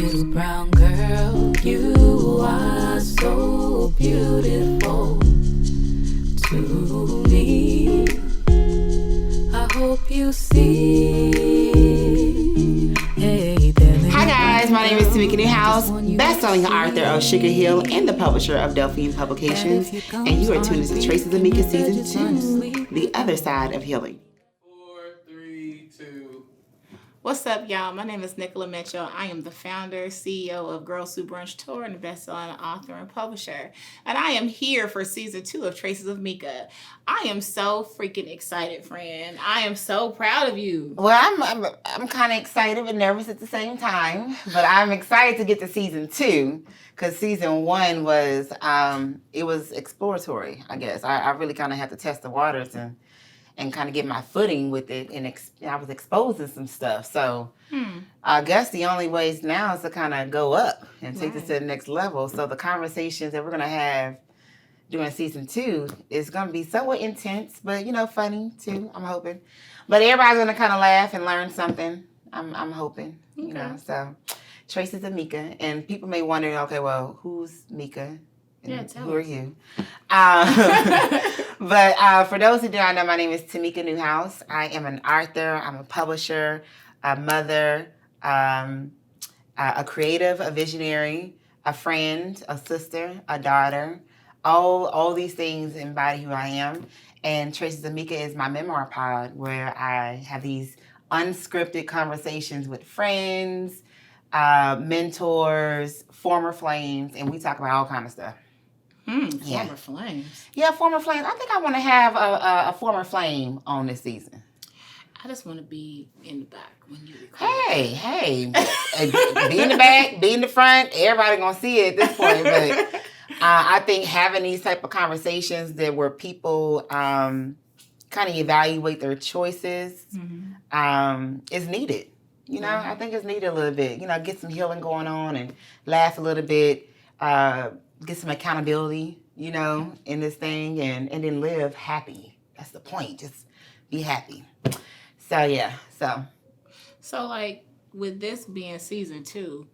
little brown girl, you are so beautiful to me. I hope you see. Hey there. Hi guys, my name is Tamika Newhouse, best-selling author of Sugar Hill and the publisher of Delphine Publications, and you are tuned to Traces of Mika Season 2, The Other Side of Healing. 4, 3, 2. What's up, y'all? My name is Nichola Mitchell. I am the founder, CEO of Brunch Tour, and a best-selling author and publisher. And I am here for Season 2 of Traces of Mika. I am so freaking excited, friend. I am so proud of you. Well, I'm kind of excited but nervous at the same time. But I'm excited to get to Season 2 because Season 1 was it was exploratory, I guess. I really kind of had to test the waters and kind of get my footing with it, and I was exposing some stuff. So I guess the only ways now is to kind of go up and take this to the next level. So the conversations that we're going to have during Season 2 is going to be somewhat intense, but, funny too, I'm hoping. But everybody's going to kind of laugh and learn something, I'm hoping, So Traces of Mika. And people may wonder, okay, well, who's Mika? And who are you? But for those who do not know, my name is Tamika Newhouse. I am an author. I'm a publisher, a mother, a creative, a visionary, a friend, a sister, a daughter. All these things embody who I am. And Traces of Mika is my memoir pod where I have these unscripted conversations with friends, mentors, former flames, and we talk about all kind of stuff. Former flames. Yeah, former flames. I think I want to have a former flame on this season. I just want to be in the back when you record. Hey, be in the back, be in the front. Everybody gonna see it at this point. But I think having these type of conversations where people kind of evaluate their choices is needed. I think it's needed a little bit. Get some healing going on and laugh a little bit. Get some accountability, in this thing, and then live happy. That's the point. Just be happy. So, yeah. So, like, with this being Season 2,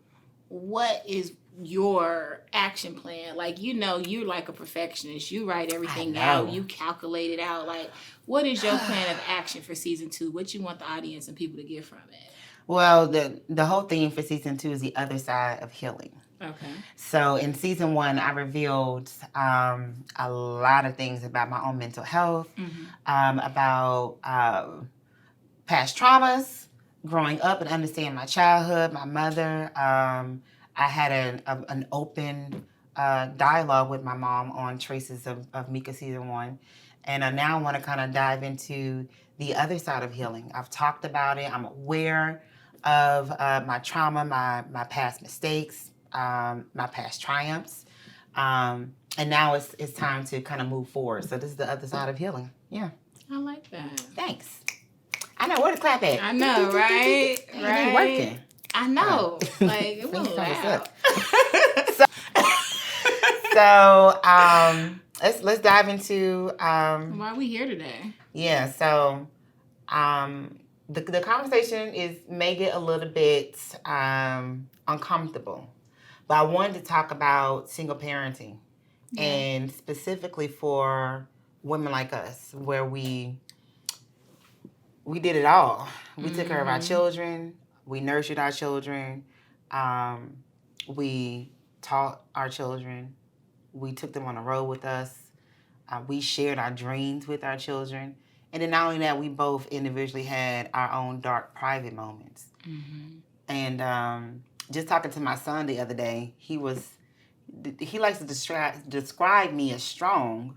what is your action plan? Like, you're like a perfectionist. You write everything out. You calculate it out. Like, what is your plan of action for Season 2? What you want the audience and people to get from it? Well, the whole theme for Season 2 is the other side of healing. Okay. So in Season 1, I revealed a lot of things about my own mental health, about past traumas, growing up and understanding my childhood, my mother. I had an open dialogue with my mom on Traces of Mika Season 1. And now I want to kind of dive into the other side of healing. I've talked about it. I'm aware of my trauma, my past mistakes, my past triumphs, and now it's time to kind of move forward. So this is the other side of healing. Yeah. I like that. Thanks. I know where to clap at. I know, right? It ain't working. I know. Like, it was loud. So let's dive into why are we here today? Yeah. So the conversation may get a little bit uncomfortable. But I wanted to talk about single parenting, and specifically for women like us, where we did it all. We took care of our children. We nurtured our children. We taught our children. We took them on the road with us. We shared our dreams with our children. And then not only that, we both individually had our own dark, private moments. And just talking to my son the other day, he likes to describe me as strong,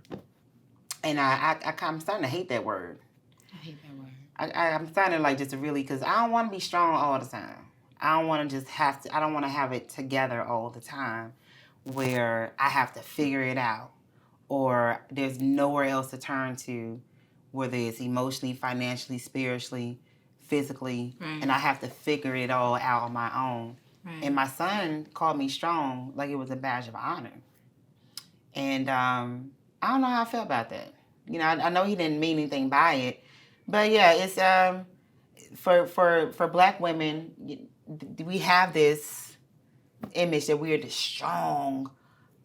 and I'm starting to hate that word. I hate that word. I'm starting to just really, because I don't want to be strong all the time. I don't want to I don't want to have it together all the time where I have to figure it out or there's nowhere else to turn to, whether it's emotionally, financially, spiritually, physically, and I have to figure it all out on my own. And my son called me strong like it was a badge of honor. And I don't know how I felt about that. I know he didn't mean anything by it. But yeah, it's for Black women, we have this image that we're the strong,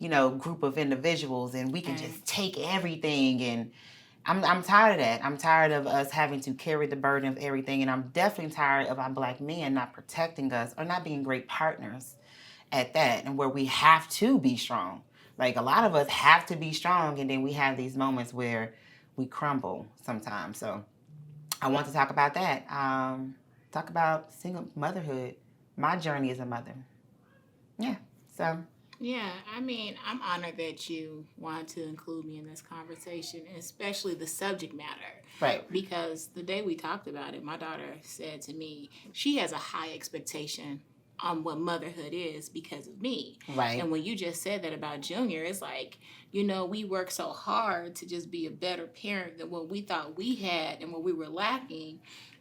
group of individuals and we can just take everything. And I'm tired of that. I'm tired of us having to carry the burden of everything. And I'm definitely tired of our Black men not protecting us or not being great partners at that, and where we have to be strong. Like, a lot of us have to be strong, and then we have these moments where we crumble sometimes. So I want to talk about that. Talk about single motherhood, my journey as a mother. Yeah, so. Yeah, I mean, I'm honored that you wanted to include me in this conversation, especially the subject matter. Right. Because the day we talked about it, my daughter said to me, she has a high expectation on what motherhood is because of me. Right. And when you just said that about Junior, it's like, we work so hard to just be a better parent than what we thought we had and what we were lacking.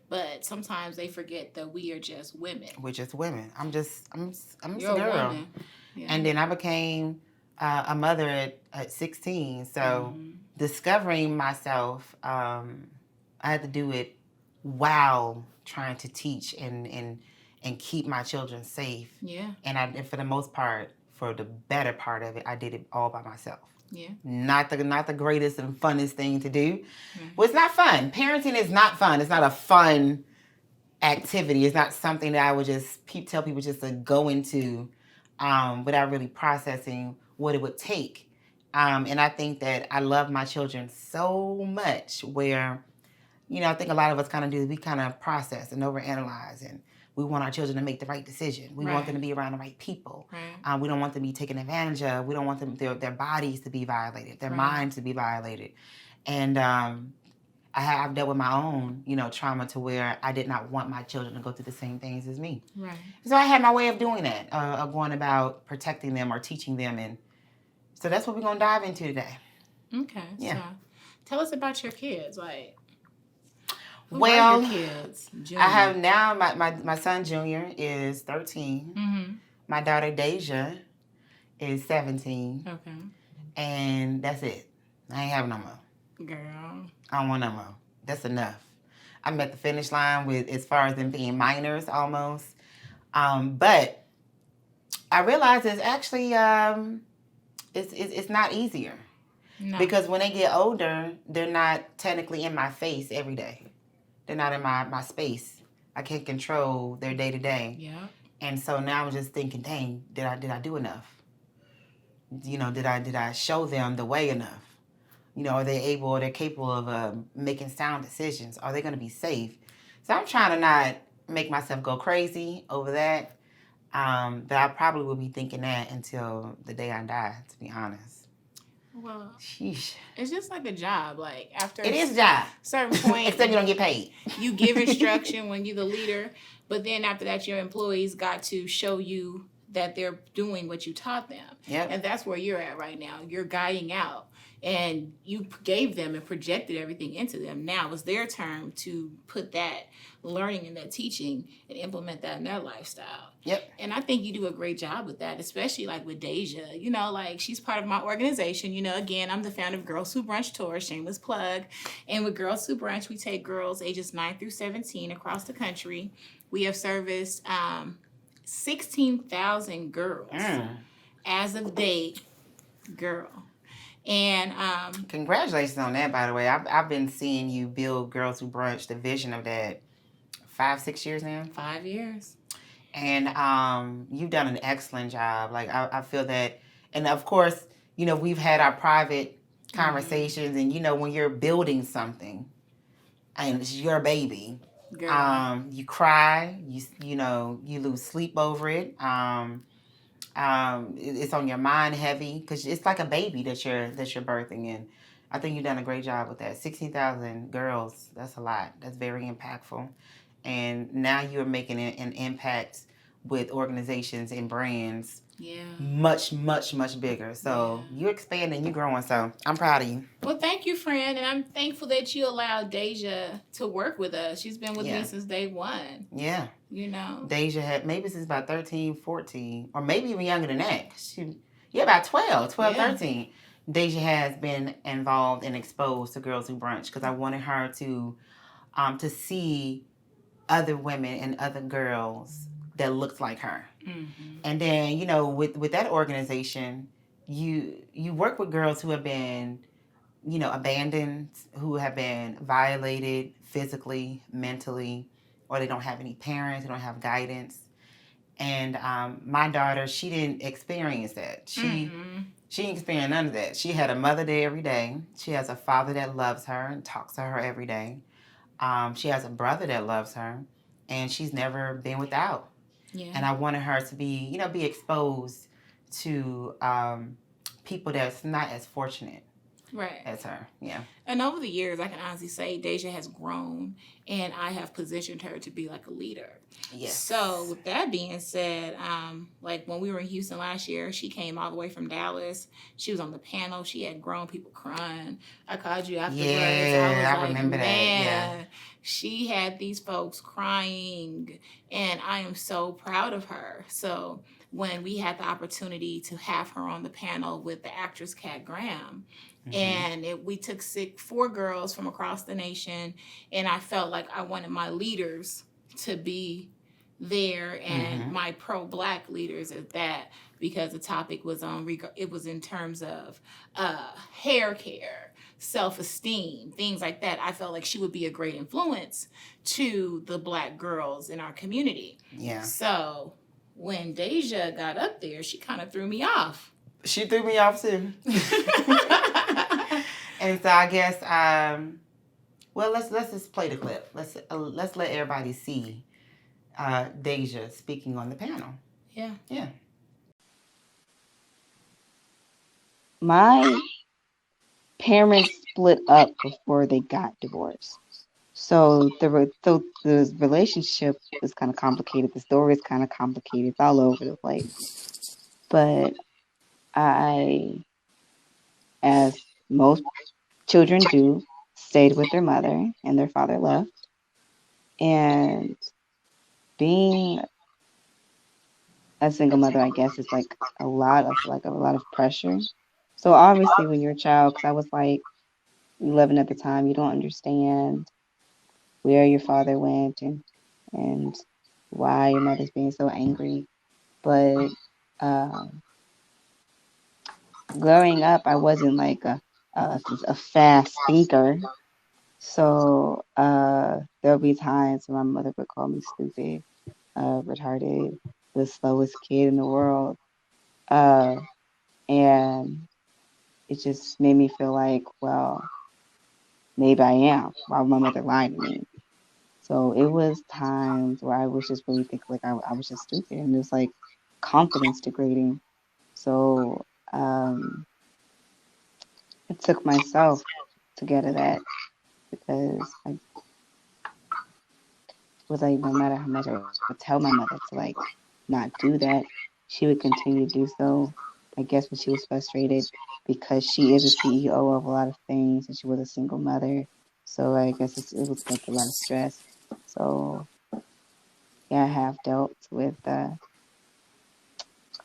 But sometimes they forget that we are just women. We're just women. I'm just a You're girl. A woman. Yeah. And then I became a mother at 16. So discovering myself, I had to do it while trying to teach and keep my children safe. Yeah. And for the most part, for the better part of it, I did it all by myself. Yeah. Not the greatest and funnest thing to do. Well, it's not fun. Parenting is not fun. It's not a fun activity. It's not something that I would just tell people just to go into without really processing what it would take. And I think that I love my children so much where, I think a lot of us kind of do, we kind of process and overanalyze, and we want our children to make the right decision. We want them to be around the right people. Right. We don't want them to be taken advantage of. We don't want them their bodies to be violated, their minds to be violated. And I've dealt with my own, trauma to where I did not want my children to go through the same things as me. Right. So I had my way of doing that, of going about protecting them or teaching them. And so that's what we're going to dive into today. Okay. Yeah. So tell us about your kids. Like, who are your kids? I have now, my son Junior is 13. Mm-hmm. My daughter Deja is 17. Okay. And that's it. I ain't having no more. Girl. I don't want no more. That's enough. I'm at the finish line with as far as them being minors almost. But I realize it's actually it's not easier. No. Because when they get older, they're not technically in my face every day. They're not in my space. I can't control their day to day. Yeah. And so now I'm just thinking, dang, did I do enough? Did I show them the way enough? Are they're capable of making sound decisions? Are they going to be safe? So I'm trying to not make myself go crazy over that. But I probably will be thinking that until the day I die, to be honest. Well, sheesh. It's just like a job. Like, after it is a job. Certain point, except you don't get paid. You give instruction when you're the leader, but then after that, your employees got to show you that they're doing what you taught them. Yep. And that's where you're at right now. You're guiding out. And you gave them and projected everything into them. Now it's their turn to put that learning and that teaching and implement that in their lifestyle. Yep. And I think you do a great job with that, especially like with Deja. Like, she's part of my organization. Again, I'm the founder of Girls Who Brunch Tour, shameless plug. And with Girls Who Brunch, we take girls ages 9 through 17 across the country. We have serviced 16,000 girls as of date, girl. And congratulations on that, by the way. I've been seeing you build Girls Who Brunch, the vision of that, 5-6 years now. 5 years. And you've done an excellent job. Like, I feel that, and of course, we've had our private conversations, and when you're building something, and it's your baby, girl. You cry, you lose sleep over it. It's on your mind heavy because it's like a baby that you're birthing, and I think you've done a great job with that. 16,000 girls, that's a lot. That's very impactful, and now you're making an impact with organizations and brands. Yeah. Much, much, much bigger. So you're expanding, you're growing. So I'm proud of you. Well, thank you, friend, and I'm thankful that you allowed Deja to work with us. She's been with me since day one. Yeah. Deja had maybe since about 13, 14, or maybe even younger than that. About 12, 13. Deja has been involved and exposed to Girls Who Brunch because I wanted her to see other women and other girls that looks like her. Mm-hmm. And then, you know, with that organization, you work with girls who have been, you know, abandoned, who have been violated physically, mentally, or they don't have any parents, they don't have guidance. And my daughter, she didn't experience that. She didn't experience none of that. She had a mother there every day. She has a father that loves her and talks to her every day. She has a brother that loves her, and she's never been without. Yeah. And I wanted her to be, you know, be exposed to people that's not as fortunate Right. as her. Yeah. And over the years, I can honestly say Deja has grown, and I have positioned her to be like a leader. Yes. So with that being said, like when we were in Houston last year, she came all the way from Dallas. She was on the panel. She had grown people crying. I called you afterwards. Yeah, I was remember that. man, Yeah. she had these folks crying, and I am so proud of her. So when we had the opportunity to have her on the panel with the actress Kat Graham, and we took 4 girls from across the nation, and I felt like I wanted my leaders to be there, and my pro-Black leaders at that, because the topic was it was in terms of hair care, self-esteem, things like that. I felt like she would be a great influence to the Black girls in our community. Yeah. So when Deja got up there, she kind of threw me off. She threw me off too. And so I guess, well, let's just play the clip. Let's let everybody see Deja speaking on the panel. Yeah. Yeah. My parents split up before they got divorced. So the relationship is kind of complicated. The story is kind of complicated. It's all over the place. But I, as most children do, stayed with their mother, and their father left. And being a single mother, I guess, is like a lot of pressure. So obviously when you're a child, because I was like 11 at the time, you don't understand where your father went and why your mother's being so angry. But growing up, I wasn't like a fast thinker. So there'll be times when my mother would call me stupid, retarded, the slowest kid in the world. And it just made me feel like, well, maybe I am. Why would my mother lie to me? So it was times where I was just really thinking like I was just stupid, and it was like confidence degrading. So it took myself to get to that, because I was like, no matter how much I would tell my mother to like not do that, she would continue to do so. I guess when she was frustrated, because she is a CEO of a lot of things, and she was a single mother. So I guess it was like a lot of stress. So yeah, I have dealt with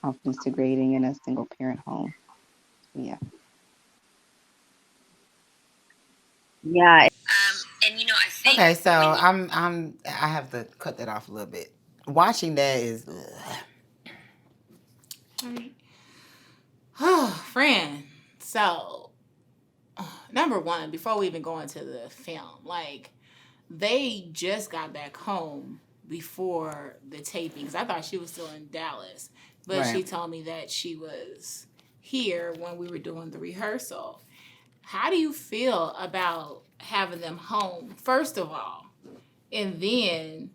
confidence degrading in a single parent home. Yeah. Yeah. And you know, I think Okay, so I have to cut that off a little bit. Watching that is. Friend. So, number one, before we even go into the film, like, they just got back home before the tapings. I thought she was still in Dallas, but Right. she told me that she was here when we were doing the rehearsal. How do you feel about having them home, first of all? And then,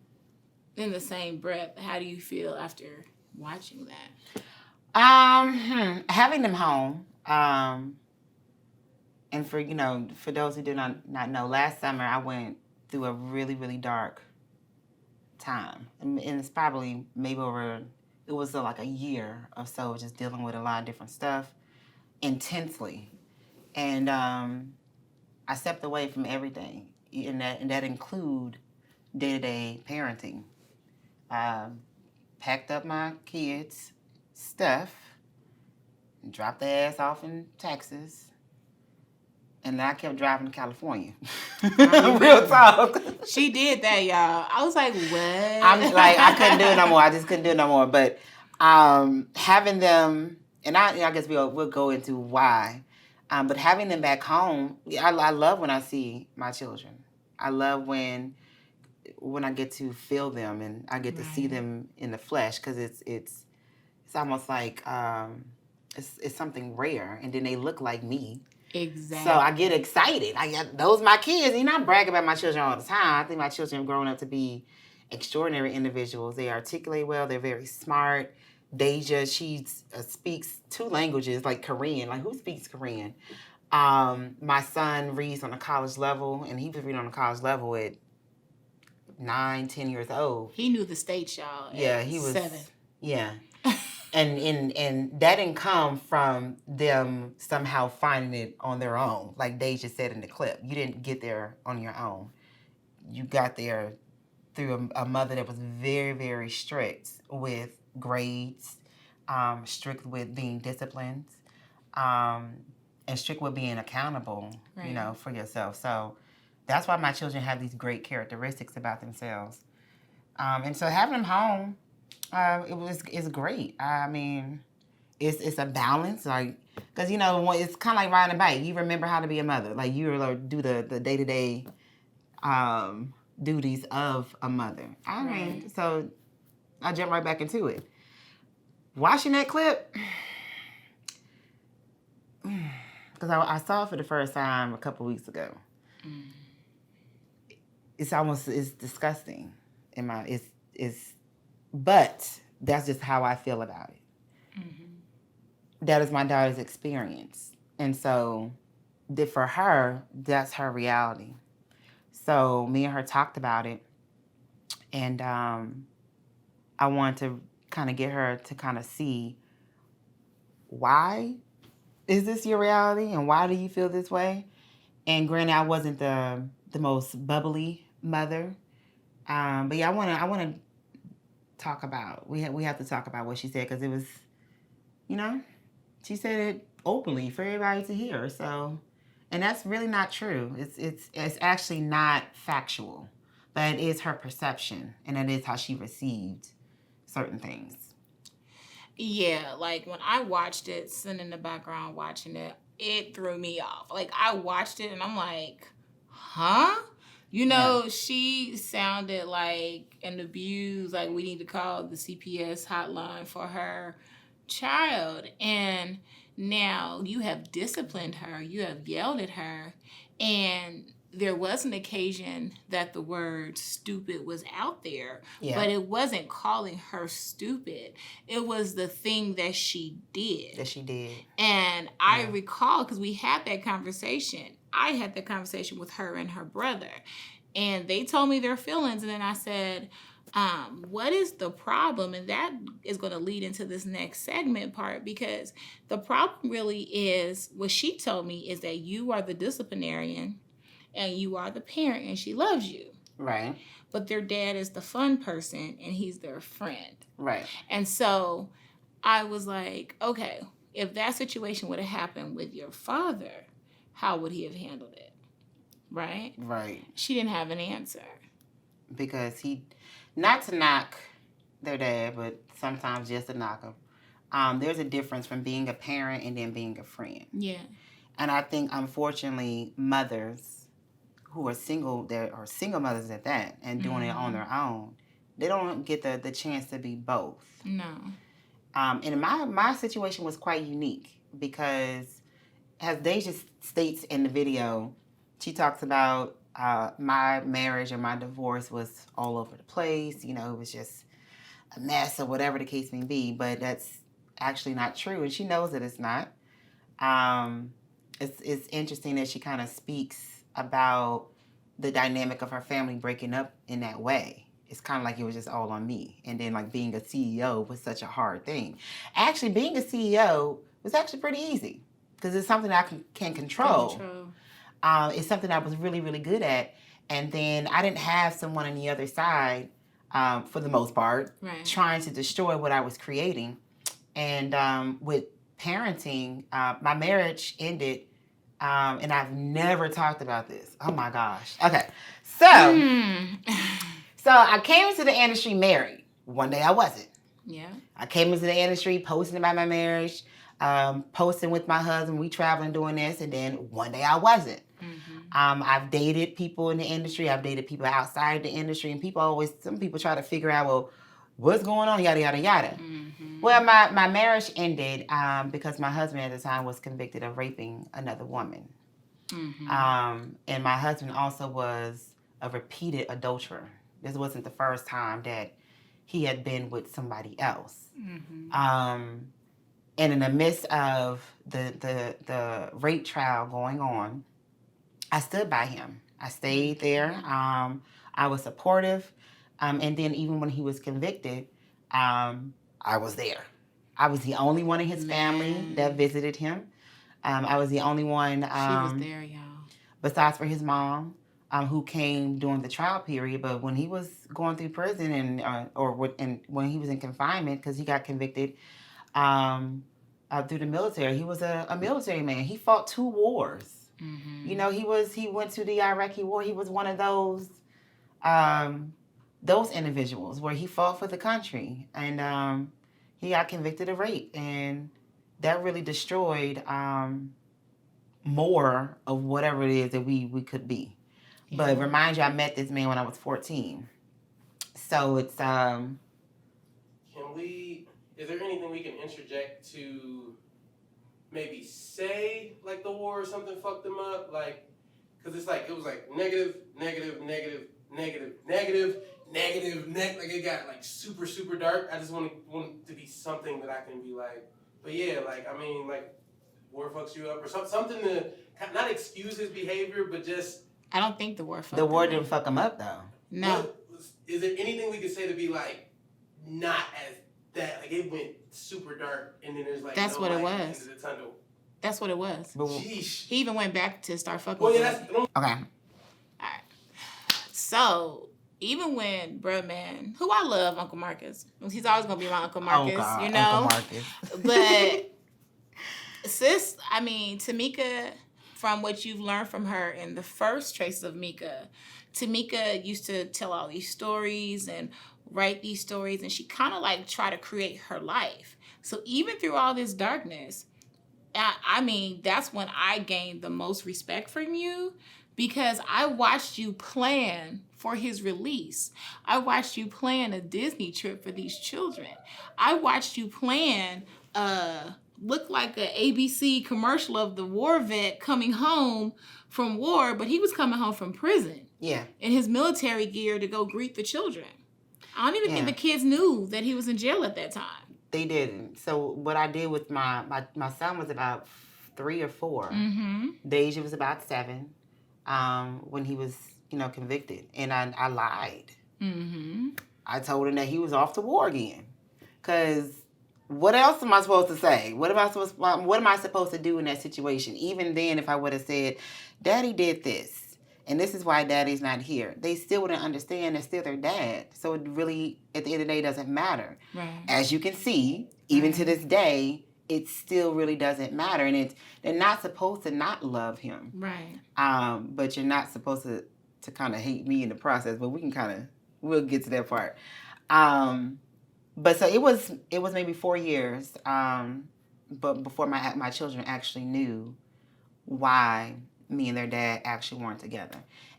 in the same breath, how do you feel after watching that? Having them home, and for those who do not know, last summer I went through a really, really dark time, and it's probably it was like a year or so just dealing with a lot of different stuff intensely, and I stepped away from everything, and that include day-to-day parenting. Packed up my kids' stuff, dropped their ass off in Texas, And I kept driving to California. Real talk. She did that, y'all. I was like, what? I'm like, I couldn't do it no more. I just couldn't do it no more. But having them, and I guess we'll go into why. But having them back home, I love when I see my children. I love when I get to feel them and I get to see them in the flesh, because it's almost like it's something rare, and then they look like me. Exactly. So I get excited. Those my kids. You know, I brag about my children all the time. I think my children have grown up to be extraordinary individuals. They articulate well. They're very smart. Deja, she speaks 2 languages, like Korean. Like, who speaks Korean? My son reads on a college level, and he was reading on a college level at 9, 10 years old. He knew the states, y'all. Yeah, he was 7. Yeah. And that didn't come from them somehow finding it on their own. Like Deja said in the clip, you didn't get there on your own. You got there through a mother that was very, very strict with grades, strict with being disciplined, and strict with being accountable, you know, for yourself. So that's why my children have these great characteristics about themselves. And so having them home, it's great. I mean, it's a balance, like, because, you know, it's kind of like riding a bike. You remember how to be a mother. Like, you do the day-to-day duties of a mother. I mean, so I jump right back into it. Watching that clip, because I saw it for the first time a couple weeks ago. It's disgusting. But that's just how I feel about it. Mm-hmm. That is my daughter's experience. And so for her, that's her reality. So me and her talked about it. And I wanted to kind of get her to kind of see, why is this your reality? And why do you feel this way? And granted, I wasn't the most bubbly mother. But yeah, I want to talk about, we have to talk about what she said, because it was, you know, she said it openly for everybody to hear. So, and that's really not true. It's actually not factual, but it is her perception, and it is how she received certain things. Yeah, like when I watched it, sitting in the background watching it, it threw me off. Like, I watched it and I'm like, huh? You know, she sounded like an abused, like, we need to call the CPS hotline for her child. And now you have disciplined her, you have yelled at her, and there was an occasion that the word stupid was out there, but it wasn't calling her stupid. It was the thing that she did. And I recall, because we had that conversation. I had that conversation with her and her brother, and they told me their feelings. And then I said, what is the problem? And that is going to lead into this next segment part, because the problem really is, what she told me is that you are the disciplinarian and you are the parent, and she loves you. Right. But their dad is the fun person, and he's their friend. Right. And so I was like, okay, if that situation would have happened with your father, how would he have handled it? Right? Right. She didn't have an answer. Because not to knock their dad, but sometimes just to knock him. There's a difference from being a parent and then being a friend. Yeah. And I think, unfortunately, mothers who are single, or single mothers at that, and doing it on their own, they don't get the chance to be both. No. And my situation was quite unique, because as Deja states in the video, she talks about my marriage and my divorce was all over the place. You know, it was just a mess, or whatever the case may be. But that's actually not true, and she knows that it's not. It's interesting that she kind of speaks about the dynamic of her family breaking up in that way. It's kind of like it was just all on me. And then, like, being a CEO was such a hard thing. Actually, being a CEO was actually pretty easy, because it's something I can control. It's something I was really, really good at. And then I didn't have someone on the other side, for the most part, trying to destroy what I was creating. And with parenting, my marriage ended And I've never talked about this. Oh my gosh. Okay. So I came into the industry married. One day I wasn't. Yeah. I came into the industry posting about my marriage, posting with my husband. We traveling doing this, and then one day I wasn't. I've dated people in the industry. I've dated people outside the industry, and some people try to figure out, well, what's going on, yada, yada, yada. Well, my marriage ended because my husband at the time was convicted of raping another woman. And my husband also was a repeated adulterer. This wasn't the first time that he had been with somebody else. And in the midst of the rape trial going on, I stood by him. I stayed there. I was supportive. And then even when he was convicted, I was there. I was the only one in his family that visited him. I was the only one. She was there, y'all. Besides for his mom, who came during the trial period. But when he was going through prison when he was in confinement, because he got convicted through the military, he was a military man. He fought 2 wars. You know, he went to the Iraqi war. He was one of those individuals where he fought for the country, and he got convicted of rape, and that really destroyed more of whatever it is that we could be. Yeah. But remind you, I met this man when I was 14. So it's Is there anything we can interject to maybe say like the war or something fucked them up? Like, because it's like, it was like negative, like it got like super, super dark. I just want it to be something that I can be like, but yeah, like, I mean, like, war fucks you up or something to not excuse his behavior, but just. I don't think the war fucked the war didn't fuck him up though. No. Is there anything we could say to be like, not as that, like it went super dark and then there's like that's no what it light was. into the tunnel. That's what it was. Sheesh. He even went back to start fucking well, with yeah, her. Okay. All right. So, even when bruh man, who I love, Uncle Marcus. He's always going to be my Uncle Marcus, God, you know? Uncle Marcus. But, sis, I mean, Tamika, from what you've learned from her in the first Traces of Mika, Tamika used to tell all these stories and write these stories, and she kind of like try to create her life. So even through all this darkness, I mean, that's when I gained the most respect from you, because I watched you plan for his release. I watched you plan a Disney trip for these children. I watched you plan look like a ABC commercial of the war vet coming home from war, but he was coming home from prison. Yeah. In his military gear to go greet the children. I don't even think the kids knew that he was in jail at that time. They didn't. So what I did with my son was about 3 or 4. Deja was about 7 when he was, convicted. And I lied. I told him that he was off to war again. Because what else am I supposed to say? What am I supposed to do in that situation? Even then, if I would have said, Daddy did this, and this is why Daddy's not here, they still wouldn't understand. It's still their dad. So it really, at the end of the day, doesn't matter. Right. As you can see, even to this day, it still really doesn't matter. And they're not supposed to not love him. Right. But you're not supposed to kind of hate me in the process. But we'll get to that part. But so it was maybe 4 years, but before my children actually knew why me and their dad actually weren't together.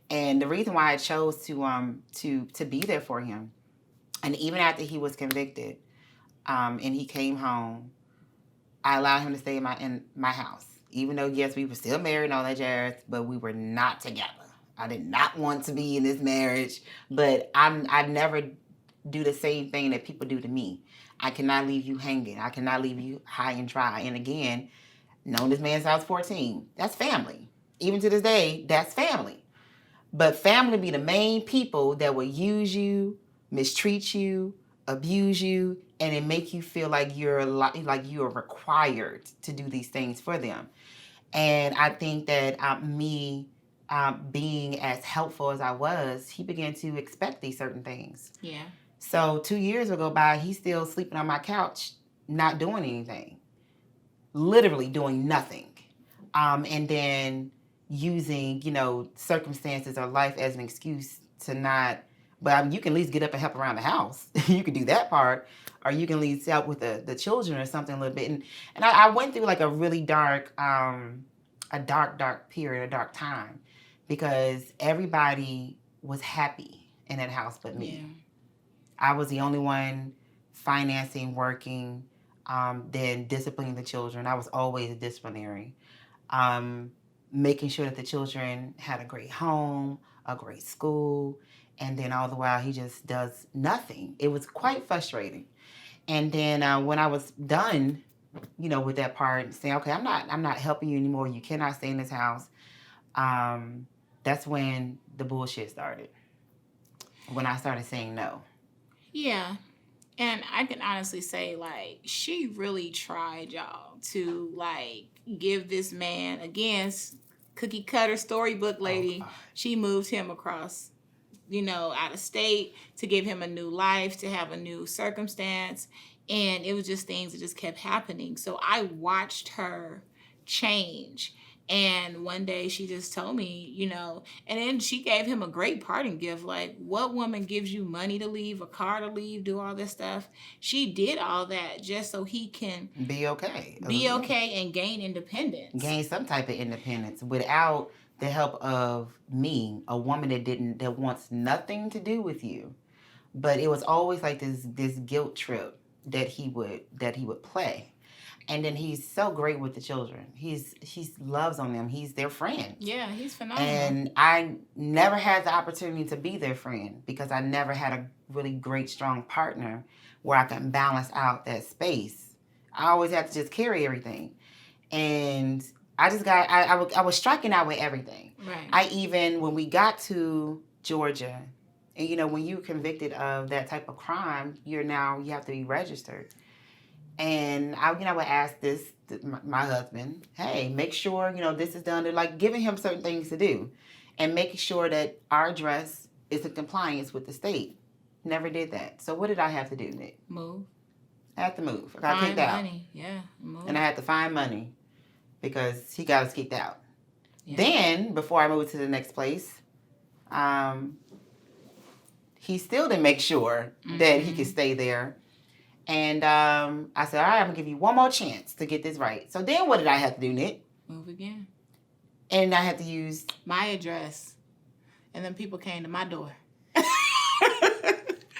And the reason why I chose to be there for him, and even after he was convicted, and he came home, I allowed him to stay in my house. Even though, yes, we were still married and all that jazz, but we were not together. I did not want to be in this marriage, but I never do the same thing that people do to me. I cannot leave you hanging. I cannot leave you high and dry. And again, known this man since I was 14. That's family. Even to this day, that's family. But family be the main people that will use you, mistreat you, abuse you, and it make you feel like you're required to do these things for them. And I think that me being as helpful as I was, he began to expect these certain things. Yeah. So 2 years will go by, he's still sleeping on my couch, not doing anything. Literally doing nothing. And then using, circumstances or life as an excuse to not. But you can at least get up and help around the house. You can do that part, or you can at least help with the children or something a little bit. And I went through like a really dark, a dark period, a dark time, because everybody was happy in that house but me. Yeah. I was the only one financing, working, then disciplining the children. I was always a disciplinary. Making sure that the children had a great home, a great school, and then all the while he just does nothing. It was quite frustrating. And then when I was done, with that part, saying, okay, I'm not helping you anymore. You cannot stay in this house. That's when the bullshit started. When I started saying no. Yeah. And I can honestly say, like, she really tried, y'all, to, like, give this man, again, cookie cutter storybook lady, she moved him across, out of state to give him a new life, to have a new circumstance. And it was just things that just kept happening. So I watched her change. And one day she just told me, and then she gave him a great parting gift. Like, what woman gives you money to leave, a car to leave, do all this stuff? She did all that just so he can be okay. And gain independence. Gain some type of independence without the help of me, a woman that wants nothing to do with you. But it was always like this guilt trip that he would play. And then he's so great with the children. He loves on them. He's their friend. Yeah, he's phenomenal. And I never had the opportunity to be their friend because I never had a really great, strong partner where I can balance out that space. I always had to just carry everything. And I just I was striking out with everything. Right. When we got to Georgia, and when you're convicted of that type of crime, you have to be registered. And I would ask my husband, hey, make sure, this is done. They're like giving him certain things to do and making sure that our address is in compliance with the state. Never did that. So what did I have to do, Nick? Move. I had to move. I got kicked out. Find money. Yeah, move. And I had to find money because he got us kicked out. Yeah. Then, before I moved to the next place, he still didn't make sure that he could stay there. And I said, all right, I'm going to give you one more chance to get this right. So then what did I have to do, Nick? Move again. And I had to use my address. And then people came to my door.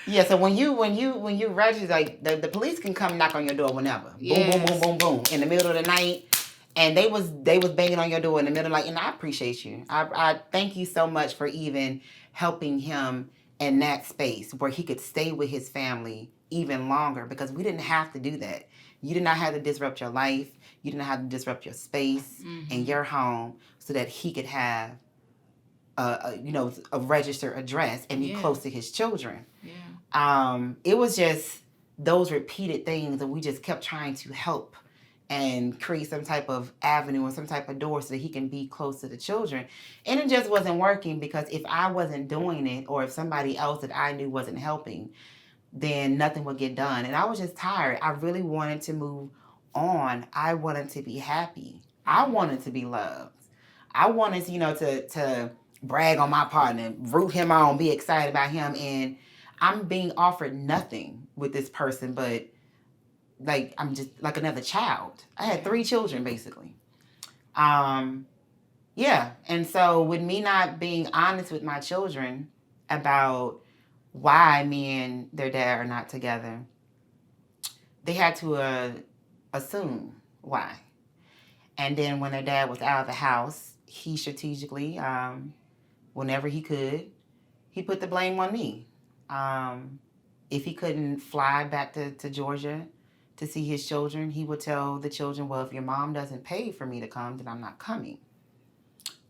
Yeah, so when you register, like the police can come knock on your door whenever. Yes. Boom, boom, boom, boom, boom. In the middle of the night. And they was banging on your door in the middle of the night. And I appreciate you. I thank you so much for even helping him in that space where he could stay with his family even longer, because we didn't have to do that. You did not have to disrupt your life. You didn't have to disrupt your space and your home so that he could have a registered address and be close to his children. Yeah. It was just those repeated things that we just kept trying to help and create some type of avenue or some type of door so that he can be close to the children. And it just wasn't working, because if I wasn't doing it, or if somebody else that I knew wasn't helping, then nothing would get done. And I was just tired. I really wanted to move on. I wanted to be happy. I wanted to be loved. I wanted, to brag on my partner, root him on, be excited about him. And I'm being offered nothing with this person, but like I'm just like another child. I had 3 children, basically. Yeah. And so with me not being honest with my children about why me and their dad are not together, they had to assume why. And then when their dad was out of the house, he strategically, whenever he could, he put the blame on me. If he couldn't fly back to Georgia to see his children, he would tell the children, well, if your mom doesn't pay for me to come, then I'm not coming.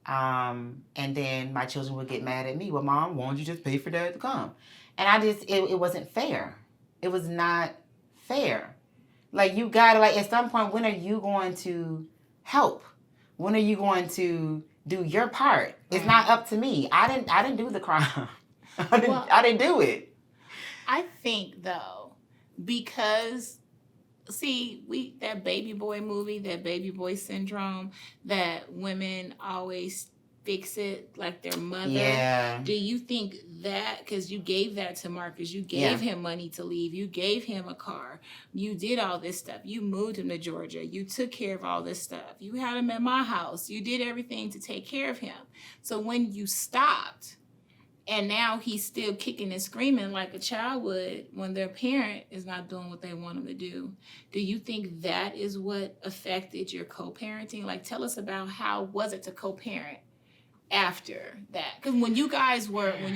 And then my children would get mad at me. Well, Mom, why don't you just pay for Dad to come? And it wasn't fair. It was not fair. Like, you gotta, like, at some point, when are you going to help? When are you going to do your part? It's not up to me. I didn't do the crime. I didn't do it. I think, though, because see, that baby boy movie, that baby boy syndrome, that women always fix it like their mother. Yeah. Do you think that, because you gave that to Marcus, you gave him money to leave, you gave him a car, you did all this stuff, you moved him to Georgia, you took care of all this stuff, you had him at my house, you did everything to take care of him. So when you stopped, and now he's still kicking and screaming like a child would when their parent is not doing what they want them to do. Do you think that is what affected your co-parenting? Like, tell us about how was it to co-parent after that? Because when you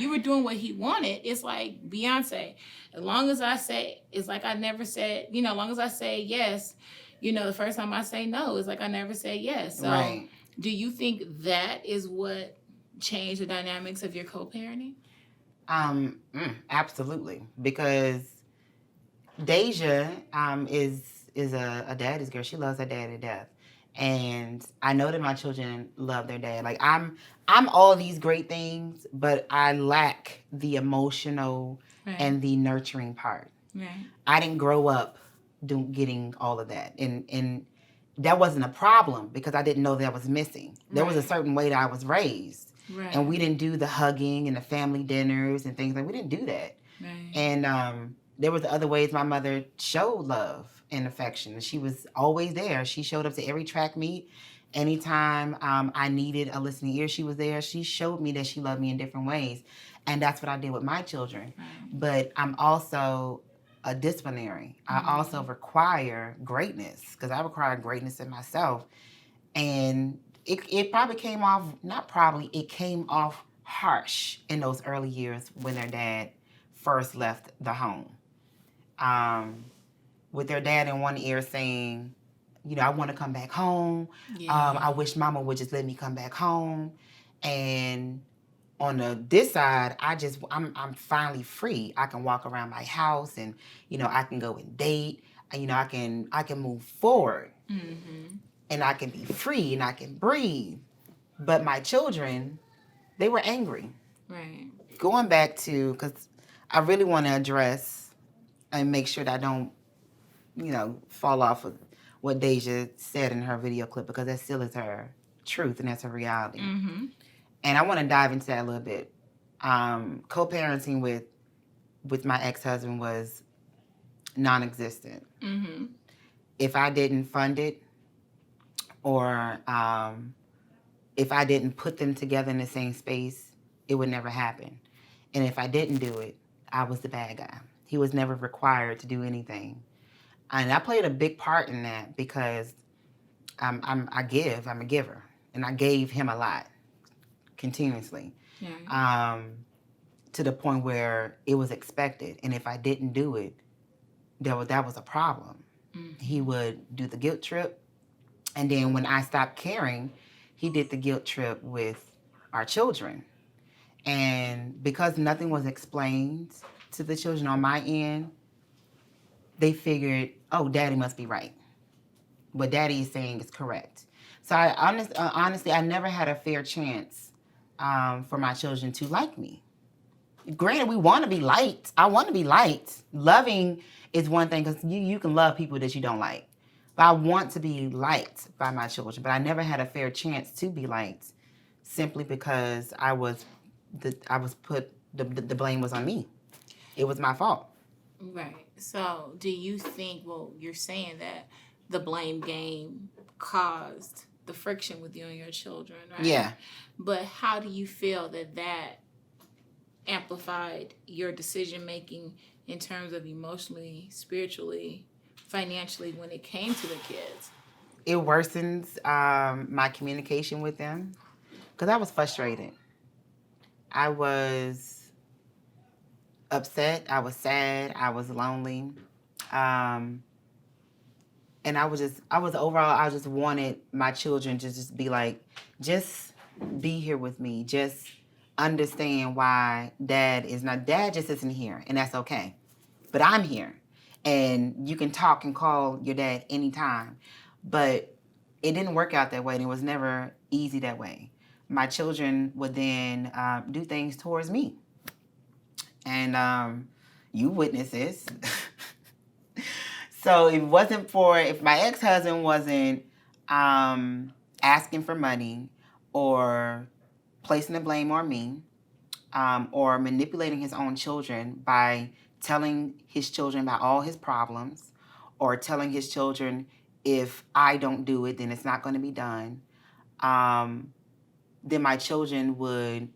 were doing what he wanted, it's like Beyonce. As long as I say, it's like I never said, as long as I say yes, the first time I say no, it's like I never say yes. So Right. do you think that is what change the dynamics of your co-parenting? Absolutely, because Deja is a daddy's girl. She loves her dad to death, and I know that my children love their dad. Like I'm all these great things, but I lack the emotional and the nurturing part. Right. I didn't grow up getting all of that, and that wasn't a problem because I didn't know that was missing. There was a certain way that I was raised. Right. And we didn't do the hugging and the family dinners and things like we didn't do that. Right. And there was other ways my mother showed love and affection. She was always there. She showed up to every track meet. Anytime I needed a listening ear, she was there. She showed me that she loved me in different ways. And that's what I did with my children. Right. But I'm also a disciplinary. I also require greatness because I require greatness in myself. And it probably came off, it came off harsh in those early years when their dad first left the home. With their dad in one ear saying, I want to come back home. Yeah. I wish mama would just let me come back home. And on this side, I'm finally free. I can walk around my house and, I can go and date. I can move forward. Mm-hmm. And I can be free and I can breathe. But my children, they were angry. Right. Going back to, because I really want to address and make sure that I don't, fall off of what Deja said in her video clip, because that still is her truth and that's her reality. Mm-hmm. And I want to dive into that a little bit. Co-parenting with my ex-husband was non-existent. Mm-hmm. If I didn't fund it, or if I didn't put them together in the same space, it would never happen. And if I didn't do it, I was the bad guy. He was never required to do anything. And I played a big part in that because I'm a giver. And I gave him a lot, continuously. Yeah. To the point where it was expected. And if I didn't do it, that was a problem. Mm-hmm. He would do the guilt trip. And then when I stopped caring, he did the guilt trip with our children. And because nothing was explained to the children on my end, they figured, oh, daddy must be right. What daddy is saying is correct. So honestly, I never had a fair chance for my children to like me. Granted, we want to be liked. I want to be liked. Loving is one thing because you can love people that you don't like. But I want to be liked by my children. But I never had a fair chance to be liked simply because the blame was on me. It was my fault. Right. So do you think, you're saying that the blame game caused the friction with you and your children, right? Yeah. But how do you feel that amplified your decision making in terms of emotionally, spiritually, financially when it came to the kids? It worsens my communication with them because I was frustrated. I was upset. I was sad. I was lonely. And I just wanted my children to just be like, just be here with me. Just understand why dad just isn't here, and that's okay. But I'm here, and you can talk and call your dad anytime. But it didn't work out that way, and it was never easy that way. My children would then do things towards me. And you witness this. So if my ex-husband wasn't asking for money or placing the blame on me, or manipulating his own children by telling his children about all his problems, or telling his children, if I don't do it, then it's not going to be done, then my children would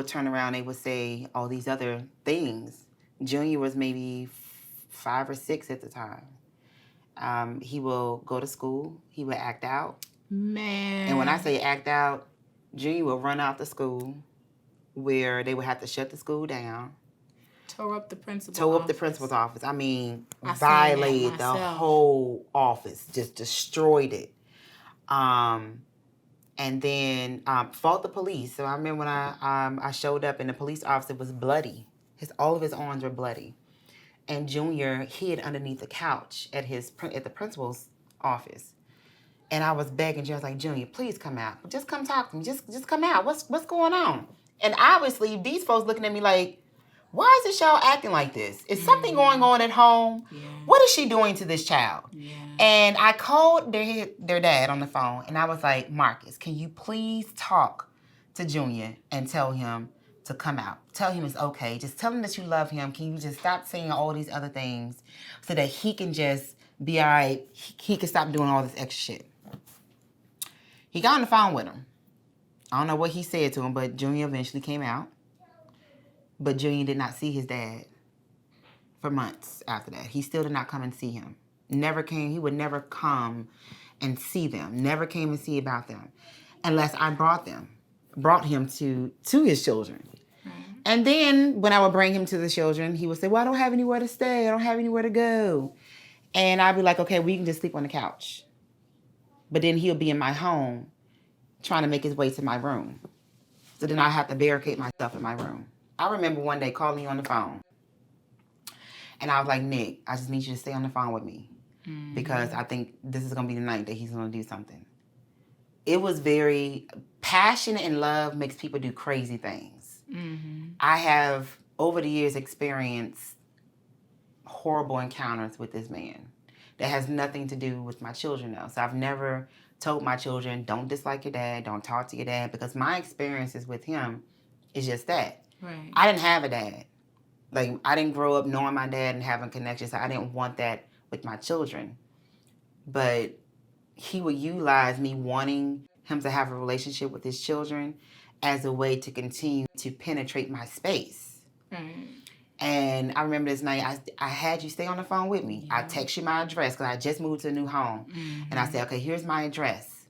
turn around, they would say all these other things. Junior was maybe 5 or 6 at the time. He will go to school, he would act out. Man. And when I say act out, Junior will run out the school, where they would have to shut the school down. Tore up the principal's office. I mean, violated the whole office, just destroyed it. And then fought the police. So I remember when I showed up and the police officer was bloody. All of his arms were bloody. And Junior hid underneath the couch at the principal's office. And I was begging Junior, I was like, Junior, please come out. Just come talk to me. Just come out. What's going on? And obviously, these folks looking at me like, why is this child acting like this? Is something going on at home? Yeah. What is she doing to this child? Yeah. And I called their dad on the phone, and I was like, Marcus, can you please talk to Junior and tell him to come out? Tell him it's okay. Just tell him that you love him. Can you just stop saying all these other things so that he can just be all right? He can stop doing all this extra shit. He got on the phone with him. I don't know what he said to him, but Junior eventually came out. But Junior did not see his dad for months after that. He still did not come and see him. Never came. He would never come and see them. Never came and see about them unless I brought him to his children. Mm-hmm. And then when I would bring him to the children, he would say, well, I don't have anywhere to stay. I don't have anywhere to go. And I'd be like, okay, we can just sleep on the couch. But then he'll be in my home trying to make his way to my room. So then I have to barricade myself in my room. I remember one day calling you on the phone. And I was like, Nick, I just need you to stay on the phone with me. Mm-hmm. Because I think this is going to be the night that he's going to do something. It was very passion and love makes people do crazy things. Mm-hmm. I have, over the years, experienced horrible encounters with this man. That has nothing to do with my children, though. So I've never told my children, don't dislike your dad, don't talk to your dad, because my experiences with him is just that. Right. I didn't have a dad. Like, I didn't grow up knowing my dad and having connections, so I didn't want that with my children. But he would utilize me wanting him to have a relationship with his children as a way to continue to penetrate my space. Right. And I remember this night, I had you stay on the phone with me. Yeah. I text you my address because I just moved to a new home. Mm-hmm. And I said, okay, here's my address.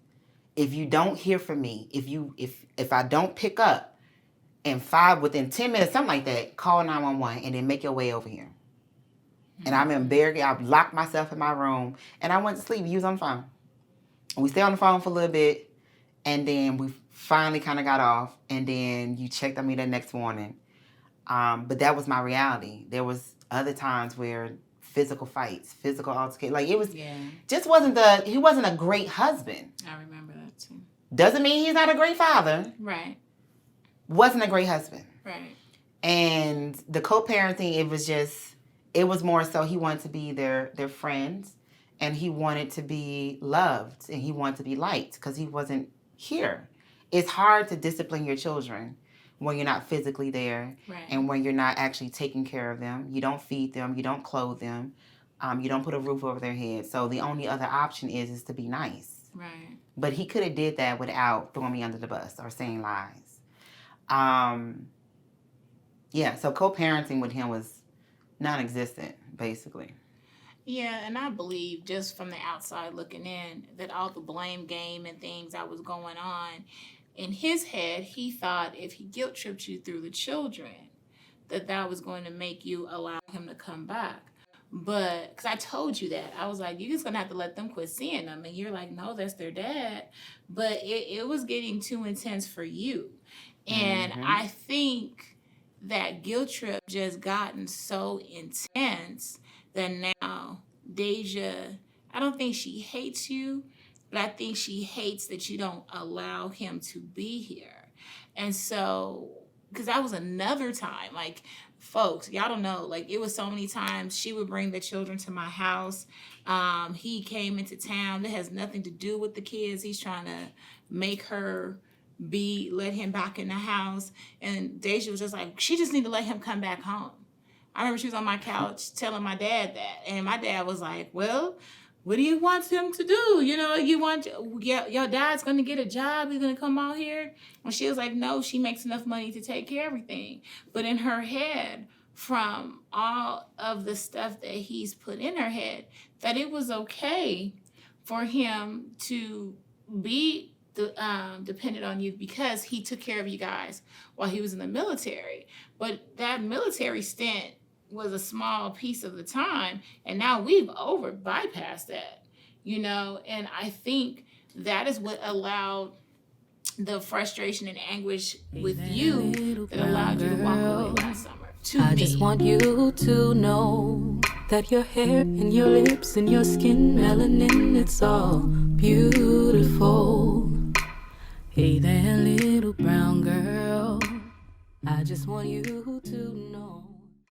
If you don't hear from me, if I don't pick up within 10 minutes, something like that, call 911 and then make your way over here. Mm-hmm. And I remember I locked myself in my room and I went to sleep. You was on the phone. And we stayed on the phone for a little bit and then we finally kind of got off and then you checked on me the next morning. But that was my reality. There was other times where physical fights, physical altercation, like it was, he wasn't a great husband. I remember that too. Doesn't mean he's not a great father. Right. Wasn't a great husband. Right. And the co-parenting, it was more so he wanted to be their friends and he wanted to be loved and he wanted to be liked because he wasn't here. It's hard to discipline your children when you're not physically there, right. And when you're not actually taking care of them. You don't feed them, you don't clothe them, you don't put a roof over their head. So the only other option is to be nice. Right. But he could have did that without throwing me under the bus or saying lies. So co-parenting with him was non-existent, basically. Yeah, and I believe, just from the outside looking in, that all the blame game and things that was going on, in his head, he thought if he guilt tripped you through the children, that was going to make you allow him to come back. But, because I told you that. I was like, you're just going to have to let them quit seeing them. And you're like, no, that's their dad. But it was getting too intense for you. And mm-hmm. I think that guilt trip just gotten so intense that now Deja, I don't think she hates you, but I think she hates that you don't allow him to be here. And so because that was another time. Like, folks, y'all don't know. Like, it was so many times she would bring the children to my house. He came into town. That has nothing to do with the kids. He's trying to make her let him back in the house. And Deja was just like, she just need to let him come back home. I remember she was on my couch telling my dad that. And my dad was like, well, what do you want him to do? You know, you want your dad's going to get a job. He's going to come out here. And she was like, no, she makes enough money to take care of everything. But in her head, from all of the stuff that he's put in her head, that it was okay for him to be dependent on you because he took care of you guys while he was in the military. But that military stint was a small piece of the time, and now we've bypassed that, you know. And I think that is what allowed the frustration and anguish with you that allowed you to walk away last summer. I just want you to know that your hair and your lips and your skin, melanin, it's all beautiful. Hey there, little brown girl, I just want you to know